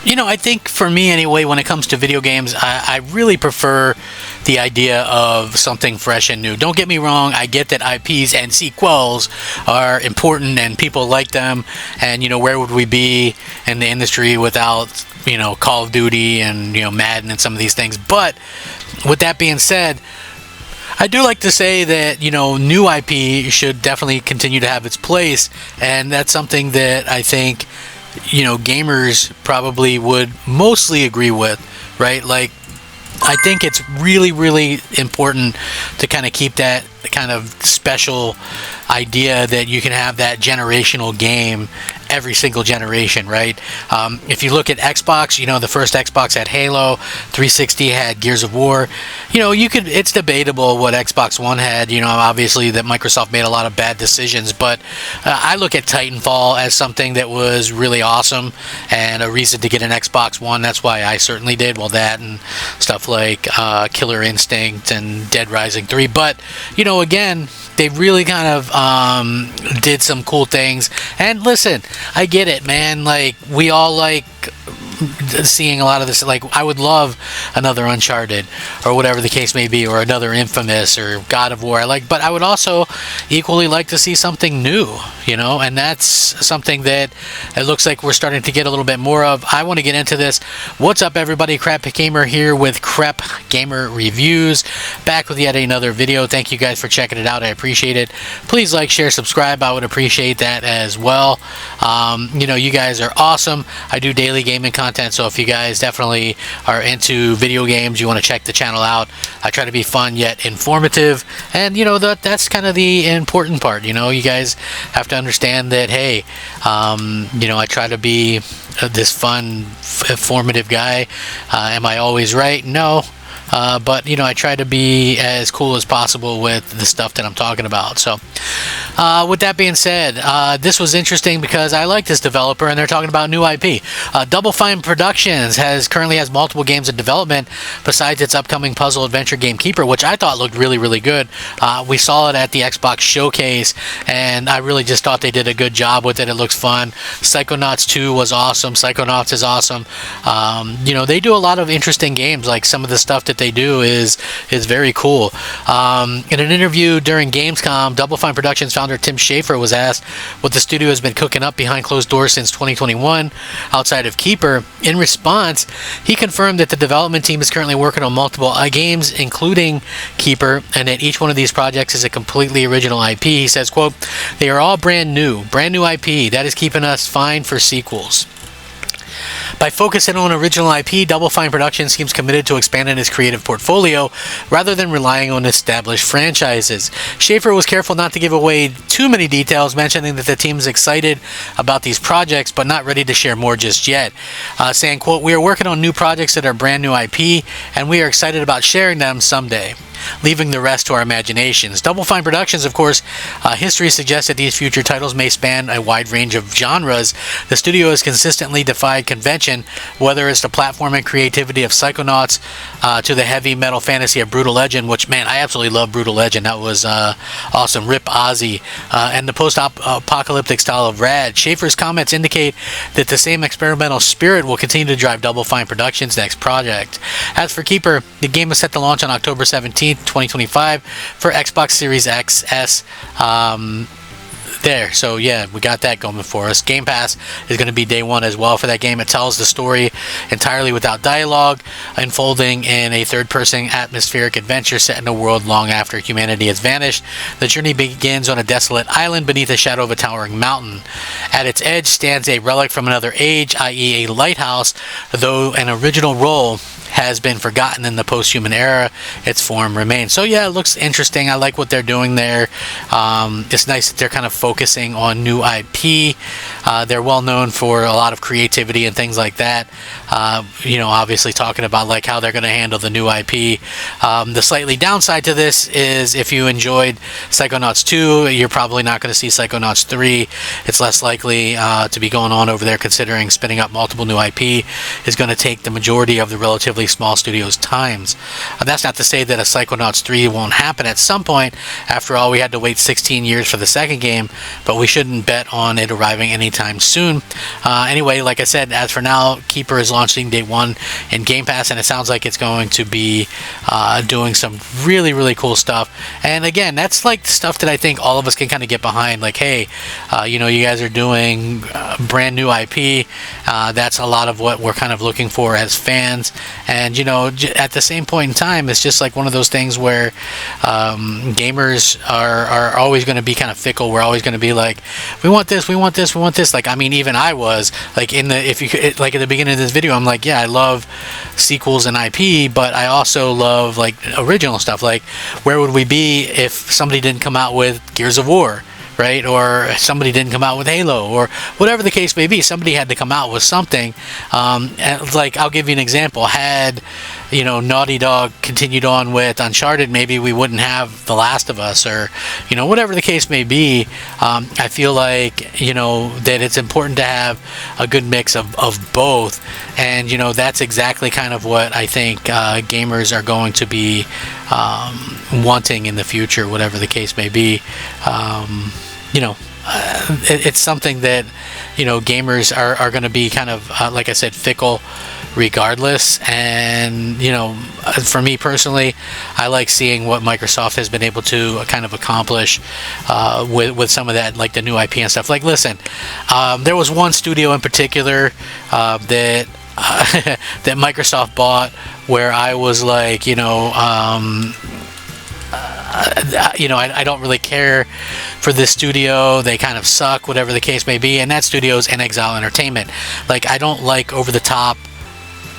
You know, I think for me anyway, when it comes to video games, I really prefer the idea of something fresh and new. Don't get me wrong, I get that IPs and sequels are important and people like them, and you know, where would we be in the industry without, you know, Call of Duty and, you know, Madden and some of these things. But with that being said, I do like to say that, you know, new IP should definitely continue to have its place, and that's something that I think, you know, gamers probably would mostly agree with, right? Like, I think it's really, really important to kind of keep that kind of special idea that you can have that generational game every single generation, right? If you look at Xbox, you know, the first Xbox had Halo, 360 had Gears of War. You know, it's debatable what Xbox One had. You know, obviously that Microsoft made a lot of bad decisions, but I look at Titanfall as something that was really awesome and a reason to get an Xbox One. That's why I certainly did. Well, that and stuff like Killer Instinct and Dead Rising 3. But, you know, again, they really kind of did some cool things. And listen, I get it, man. Like, we all like seeing a lot of this. Like, I would love another Uncharted or whatever the case may be, or another Infamous or God of War. But I would also equally like to see something new, you know, and that's something that it looks like we're starting to get a little bit more of. I want to get into this. What's up, everybody? Crap Gamer here with Crap Gamer Reviews, back with yet another video. Thank you guys for checking it out. I appreciate it. Please like, share, subscribe. I would appreciate that as well. You know, you guys are awesome. I do daily gaming content, so if you guys definitely are into video games, you want to check the channel out. I try to be fun yet informative, and you know, that's kind of the important part. You know, you guys have to understand that, hey, you know, I try to be this fun, informative guy. Am I always right? No. But, you know, I try to be as cool as possible with the stuff that I'm talking about. So, with that being said, this was interesting because I like this developer, and they're talking about new IP. Double Fine Productions currently has multiple games in development besides its upcoming puzzle adventure game Keeper, which I thought looked really, really good. We saw it at the Xbox Showcase, and I really just thought they did a good job with it. It looks fun. Psychonauts 2 was awesome. Psychonauts is awesome. You know, they do a lot of interesting games. Like, some of the stuff that they do is very cool. In an interview during Gamescom, Double Fine Productions founder Tim Schafer was asked what the studio has been cooking up behind closed doors since 2021 outside of Keeper. In response, he confirmed that the development team is currently working on multiple games, including Keeper, and that each one of these projects is a completely original IP. He says, quote, "They are all brand new IP. That is keeping us fine for sequels." By focusing on original IP, Double Fine Productions seems committed to expanding its creative portfolio rather than relying on established franchises. Schafer was careful not to give away too many details, mentioning that the team is excited about these projects but not ready to share more just yet, saying, quote, "We are working on new projects that are brand new IP, and we are excited about sharing them someday, leaving the rest to our imaginations." Double Fine Productions, of course, history suggests that these future titles may span a wide range of genres. The studio has consistently defied convention, whether it's the platform and creativity of Psychonauts to the heavy metal fantasy of Brutal Legend, which, man, I absolutely love Brutal Legend. That was awesome. Rip Ozzy. And the post-apocalyptic style of Rad. Schafer's comments indicate that the same experimental spirit will continue to drive Double Fine Productions' next project. As for Keeper, the game is set to launch on October 17th, 2025 for Xbox Series X, S, there. So yeah, we got that going for us. Game Pass is going to be day one as well for that game. It tells the story entirely without dialogue, unfolding in a third-person atmospheric adventure set in a world long after humanity has vanished. The journey begins on a desolate island beneath the shadow of a towering mountain. At its edge stands a relic from another age, i.e. a lighthouse, though an original role has been forgotten in the post-human era, its form remains. So yeah, it looks interesting. I like what they're doing there. It's nice that they're kind of focusing on new IP. They're well known for a lot of creativity and things like that. You know, obviously talking about like how they're going to handle the new IP. The slightly downside to this is if you enjoyed Psychonauts 2, you're probably not going to see Psychonauts 3. It's less likely to be going on over there, considering spinning up multiple new IP is going to take the majority of the relatively relatively small studios' times. That's not to say that a Psychonauts 3 won't happen at some point. After all, we had to wait 16 years for the second game, but we shouldn't bet on it arriving anytime soon. Anyway, like I said, as for now, Keeper is launching day 1 in Game Pass, and it sounds like it's going to be doing some really, really cool stuff. And again, that's like stuff that I think all of us can kind of get behind. Like, hey, you guys are doing brand new IP. That's a lot of what we're kind of looking for as fans. And at the same point in time, it's just like one of those things where gamers are always going to be kind of fickle. We're always going to be like, we want this, we want this, we want this. Like, I mean, even I was like at the beginning of this video, I'm like, yeah, I love sequels and IP, but I also love like original stuff. Like, where would we be if somebody didn't come out with Gears of War, right? Or somebody didn't come out with Halo, or whatever the case may be. Somebody had to come out with something. And like, I'll give you an example. Had Naughty Dog continued on with Uncharted, maybe we wouldn't have The Last of Us, or whatever the case may be. I feel like that it's important to have a good mix of both, and that's exactly kind of what I think gamers are going to be wanting in the future, whatever the case may be. It's something that gamers are going to be kind of like I said, fickle regardless. And for me personally, I like seeing what Microsoft has been able to kind of accomplish with some of that, like the new IP and stuff. Like, listen, there was one studio in particular that that Microsoft bought where I was like, I don't really care for this studio. They kind of suck, whatever the case may be. And that studio is Exile Entertainment. Like, I don't like over-the-top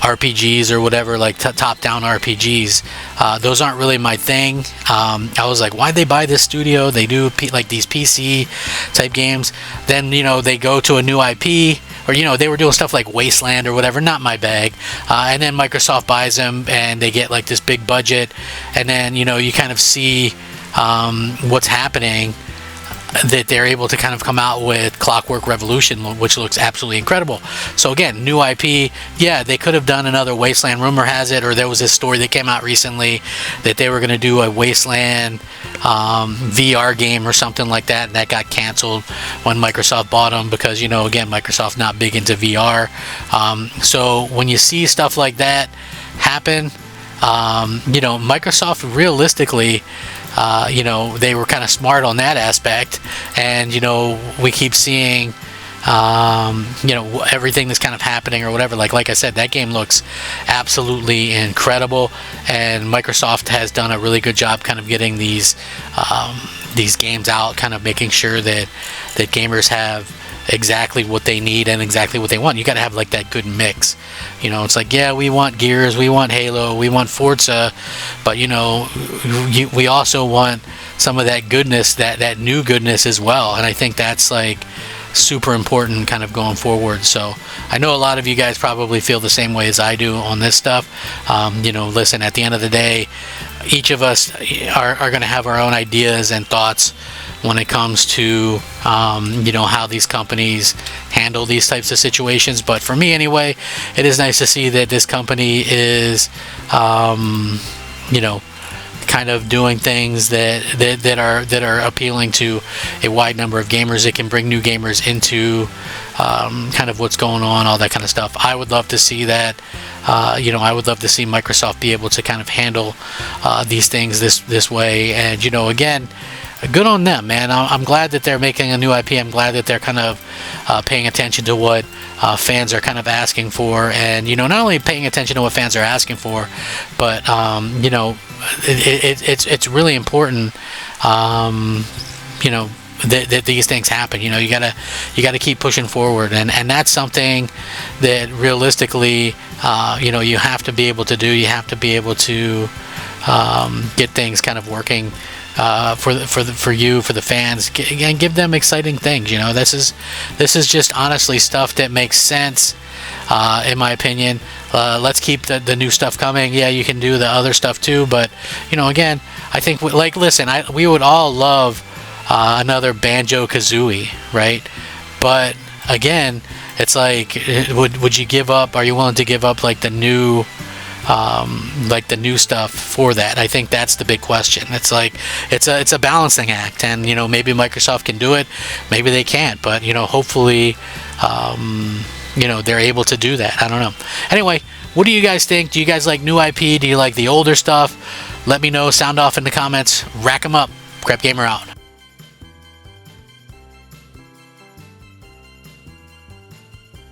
RPGs or whatever, like top-down RPGs. Those aren't really my thing. I was like, why'd they buy this studio? They do like these PC type games. Then they go to a new IP, or they were doing stuff like Wasteland or whatever. Not my bag. And then Microsoft buys them, and they get like this big budget, and then you kind of see what's happening. That they're able to kind of come out with Clockwork Revolution, which looks absolutely incredible. So again, new IP. Yeah, they could have done another Wasteland. Rumor has it, or there was this story that came out recently that they were going to do a Wasteland VR game or something like that, and that got canceled when Microsoft bought them because again, Microsoft's not big into VR. So when you see stuff like that happen, Microsoft realistically, they were kind of smart on that aspect, and we keep seeing everything that's kind of happening or whatever. Like I said, that game looks absolutely incredible, and Microsoft has done a really good job kind of getting these games out, kind of making sure that gamers have exactly what they need and exactly what they want. You got to have like that good mix. It's like, yeah, we want Gears, we want Halo, we want Forza, but we also want some of that goodness, that new goodness as well. And I think that's like super important kind of going forward. So I know a lot of you guys probably feel the same way as I do on this stuff. Listen, at the end of the day, each of us are going to have our own ideas and thoughts when it comes to how these companies handle these types of situations. But for me anyway, it is nice to see that this company is kind of doing things that are appealing to a wide number of gamers. It can bring new gamers into kind of what's going on, all that kind of stuff. I would love to see that. I would love to see Microsoft be able to kind of handle these things this way. And again, good on them, man. I'm glad that they're making a new IP. I'm glad that they're kind of paying attention to what fans are kind of asking for, and not only paying attention to what fans are asking for, but it's really important that these things happen. You gotta keep pushing forward, and that's something that realistically you have to be able to do. You have to be able to get things kind of working for the fans, and give them exciting things. This is just honestly stuff that makes sense, in my opinion. Let's keep the new stuff coming. Yeah, you can do the other stuff too, but again, I think we would all love another Banjo-Kazooie, right? But again, it's like, would you give up? Are you willing to give up like the new like the new stuff for that. I think that's the big question. It's like it's a balancing act, and you know, maybe Microsoft can do it, maybe they can't, but you know, hopefully you know, they're able to do that. I don't know. Anyway, what do you guys think? Do you guys like new IP? Do you like the older stuff? Let me know. Sound off in the comments. Rack 'em up. Crap Gamer out.